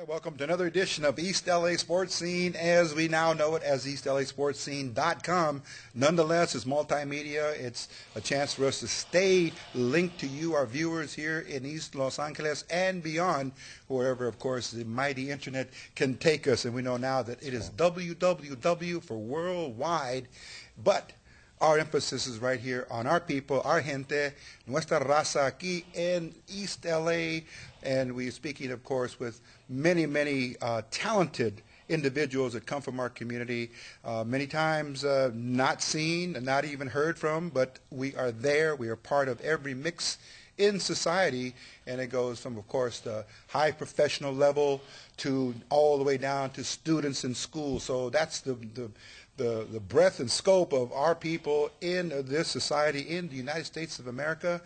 Welcome to another edition of East LA Sports Scene, as we now know it as EastLASportsScene.com. Nonetheless, it's multimedia. It's a chance for us to stay linked to you, our viewers here in East Los Angeles and beyond, wherever, of course, the mighty internet can take us. And we know now that it is www for worldwide, but our emphasis is right here on our people, our gente, nuestra raza aquí en East LA. And we're speaking, of course, with many talented individuals that come from our community, many times not seen and not even heard from, but we are there. We are part of every mix in society, and it goes from, of course, the high professional level to all the way down to students in school. So that's the breadth and scope of our people in this society in the United States of America.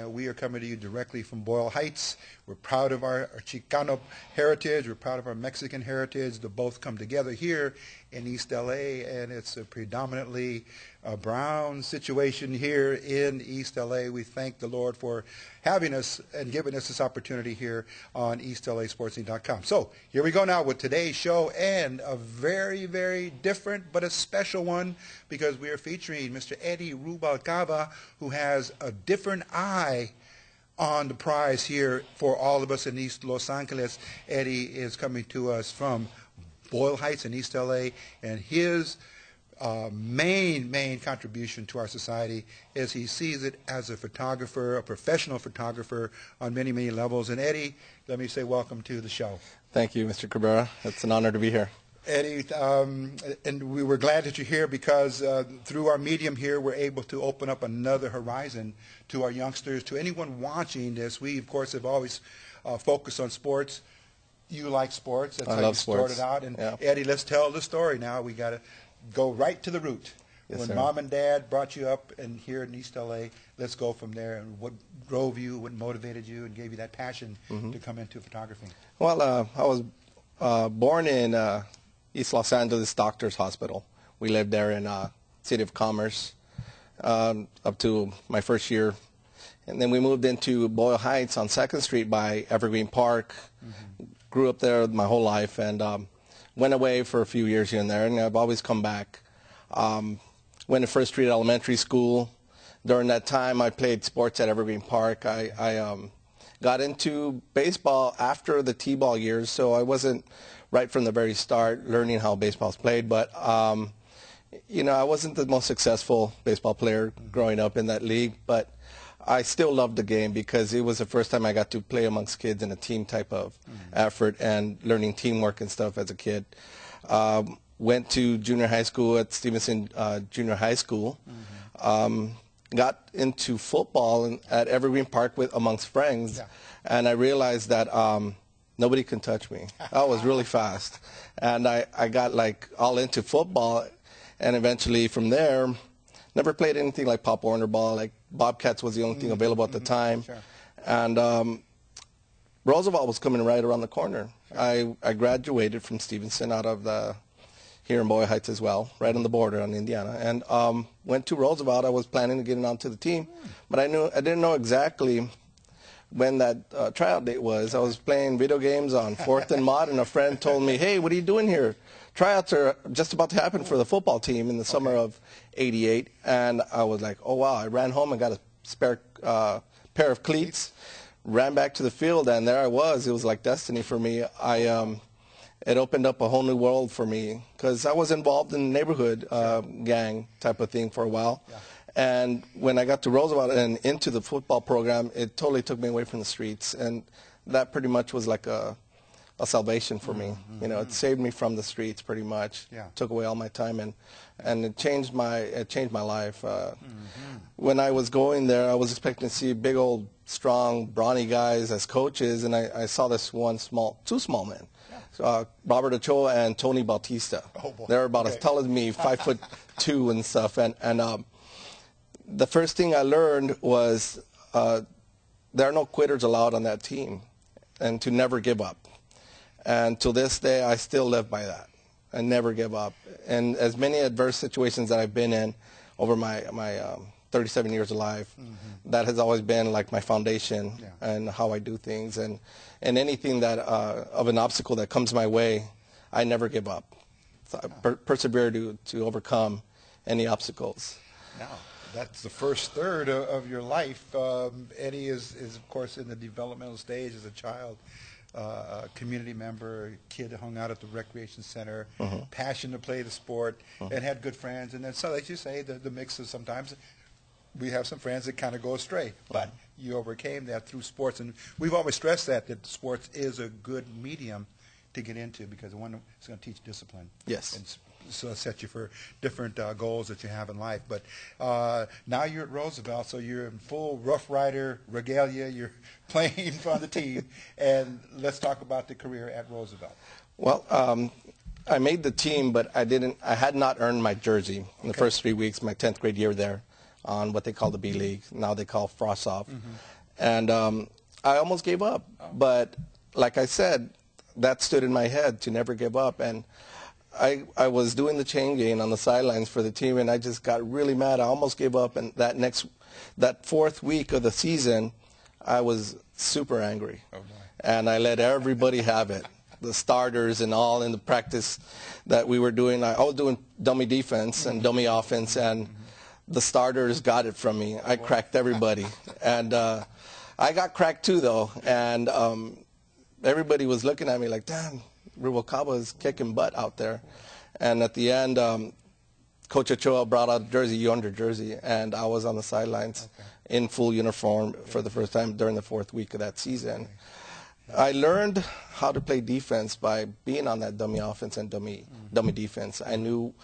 We are coming to you directly from Boyle Heights. We're proud of our Chicano heritage. We're proud of our Mexican heritage. They both come together here in East LA, and it's a predominantly brown situation here in East LA. We thank the Lord for having us and giving us this opportunity here on EastLASportsScene.com. So here we go now with today's show, and a very different but a special one, because we are featuring Mr. Eddie Ruvalcaba, who has a different eye on the prize here for all of us in East Los Angeles. Eddie is coming to us from Boyle Heights in East LA, and his main contribution to our society is he sees it as a photographer, a professional photographer on many levels. And Eddie, let me say welcome to the show. Thank you, Mr. Cabrera. It's an honor to be here. Eddie, and we were glad that you're here because through our medium here, we're able to open up another horizon to our youngsters, to anyone watching this. We, of course, have always focused on sports. You like sports. That's how you started out. And yeah. Eddie, let's tell the story now. We got to go right to the root. Yes, when sir. Mom and Dad brought you up and here in East LA, let's go from there. And what drove you, what motivated you, and gave you that passion to come into photography? Well, I was born in East Los Angeles Doctors Hospital. We lived there in City of Commerce up to my first year. And then we moved into Boyle Heights on 2nd Street by Evergreen Park. Grew up there my whole life, and went away for a few years here and there, and I've always come back. Went to First Street Elementary School. During that time, I played sports at Evergreen Park. I got into baseball after the T-ball years, so I wasn't right from the very start learning how baseball's played, but you know, I wasn't the most successful baseball player growing up in that league, but I still loved the game because it was the first time I got to play amongst kids in a team type of effort and learning teamwork and stuff as a kid. Went to junior high school at Stevenson Junior High School. Got into football at Evergreen Park amongst friends, and I realized that nobody can touch me. I was really fast, and I got like all into football, and eventually from there, never played anything like Pop Warner ball. Like Bobcats was the only thing available at the time. Sure. And Roosevelt was coming right around the corner. Sure. I graduated from Stevenson out of here in Boyle Heights as well, right on the border on Indiana. And went to Roosevelt. I was planning to get onto the team, but I didn't know exactly when that tryout date was. I was playing video games on 4th and Mod, and a friend told me, "Hey, what are you doing here? Tryouts are just about to happen for the football team in the summer of '88." And I was like, oh, wow. I ran home and got a spare pair of cleats, ran back to the field, and there I was. It was like destiny for me. It opened up a whole new world for me because I was involved in the neighborhood gang type of thing for a while. Yeah. And when I got to Roosevelt and into the football program, it totally took me away from the streets. And that pretty much was like a salvation for me. You know, it saved me from the streets pretty much. Yeah. Took away all my time, and it changed my life. When I was going there, I was expecting to see big old strong brawny guys as coaches, and I saw this two small men. Robert Ochoa and Tony Bautista. Oh, boy. They were about as tall as me, 5'2" and stuff. And the first thing I learned was there are no quitters allowed on that team, and to never give up. And to this day, I still live by that. I never give up. And as many adverse situations that I've been in over my 37 years of life. That has always been like my foundation and how I do things. And anything that of an obstacle that comes my way, I never give up. So I persevere to overcome any obstacles. Now, that's the first third of your life. Eddie is, of course, in the developmental stage as a child. A community member, a kid that hung out at the recreation center, passion to play the sport, and had good friends. And then, so as you say, the mix is sometimes we have some friends that kind of go astray, but you overcame that through sports. And we've always stressed that sports is a good medium to get into because one is going to teach discipline. Yes. And so set you for different goals that you have in life. But now you're at Roosevelt, so you're in full Rough Rider regalia. You're playing for the team. And let's talk about the career at Roosevelt. Well, I made the team, but I had not earned my jersey in the first 3 weeks, my 10th grade year there, on what they call the B League. Now they call Frost-Off. And I almost gave up. But like I said, that stood in my head to never give up. And I was doing the chain gang on the sidelines for the team, and I just got really mad. I almost gave up. And that fourth week of the season, I was super angry. Oh, and I let everybody have it. The starters and all in the practice that we were doing. I was doing dummy defense and dummy offense, and the starters got it from me. I cracked everybody. And I got cracked too, though. And everybody was looking at me like, damn, Ruvalcaba is kicking butt out there. And at the end, Coach Ochoa brought out a jersey, yonder jersey, and I was on the sidelines in full uniform for the first time during the fourth week of that season. I learned how to play defense by being on that dummy offense and dummy defense. I knew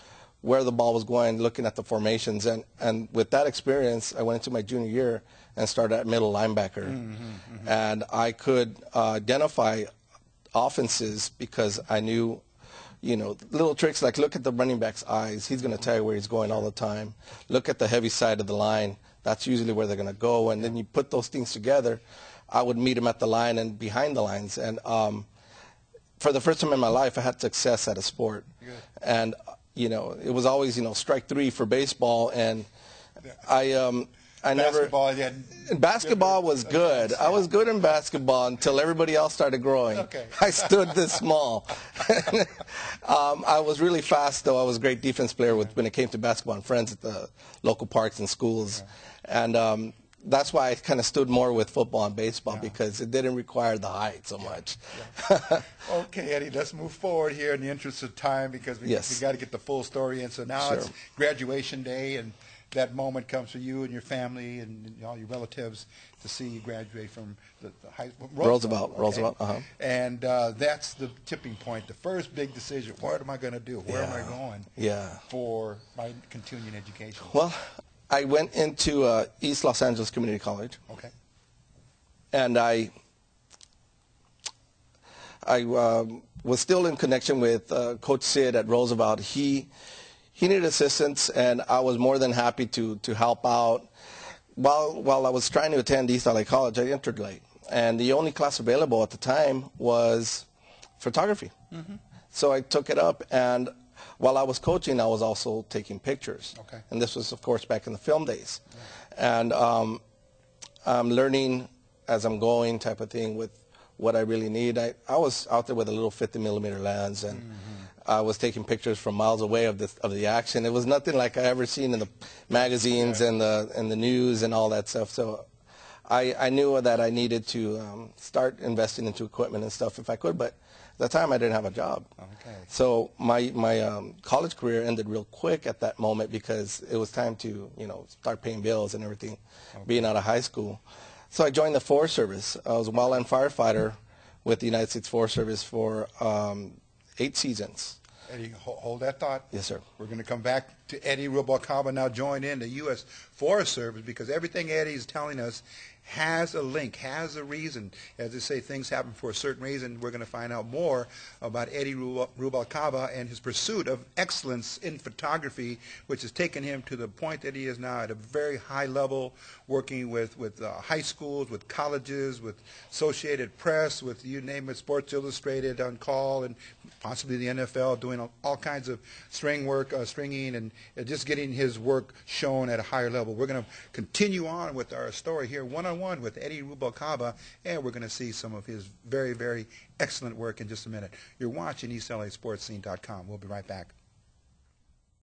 where the ball was going, looking at the formations. And with that experience, I went into my junior year and started at middle linebacker. And I could identify offenses because I knew, little tricks like look at the running back's eyes. He's going to tell you where he's going all the time. Look at the heavy side of the line. That's usually where they're going to go. And then you put those things together. I would meet him at the line and behind the lines. And for the first time in my life, I had success at a sport. And, it was always, strike three for baseball. And Basketball was good. I was good in basketball until everybody else started growing. I stood this small. I was really fast, though. I was a great defense player when it came to basketball and friends at the local parks and schools. And that's why I kind of stood more with football and baseball because it didn't require the height so much. Okay, Eddie, let's move forward here in the interest of time because we got to get the full story in. So now it's graduation day, and that moment comes for you and your family and all your relatives to see you graduate from the high school. Roosevelt. And that's the tipping point, the first big decision. What am I going to do? Where am I going for my continuing education? Well, I went into East Los Angeles Community College. And I was still in connection with Coach Sid at Roosevelt. He needed assistance, and I was more than happy to help out. While I was trying to attend East LA College, I entered late. And the only class available at the time was photography. So I took it up, and while I was coaching, I was also taking pictures. And this was, of course, back in the film days. And I'm learning as I'm going type of thing with what I really need. I was out there with a little 50-millimeter lens, and I was taking pictures from miles away of the action. It was nothing like I ever seen in the magazines and the news and all that stuff. So I knew that I needed to start investing into equipment and stuff if I could, but at the time I didn't have a job. So my college career ended real quick at that moment because it was time to start paying bills and everything, being out of high school. So I joined the Forest Service. I was a wildland firefighter with the United States Forest Service for 8 seasons. Eddie, hold that thought. Yes, sir. We're going to come back to Eddie Ruvalcaba now join in the U.S. Forest Service because everything Eddie is telling us has a link, has a reason. As they say, things happen for a certain reason. We're going to find out more about Eddie Ruvalcaba and his pursuit of excellence in photography, which has taken him to the point that he is now at a very high level working with high schools, with colleges, with Associated Press, with you name it, Sports Illustrated on call, and possibly the NFL, doing all kinds of stringing and just getting his work shown at a higher level. We're going to continue on with our story here, one-on-one with Eddie Ruvalcaba, and we're going to see some of his very, very excellent work in just a minute. You're watching EastLASportsScene.com. We'll be right back.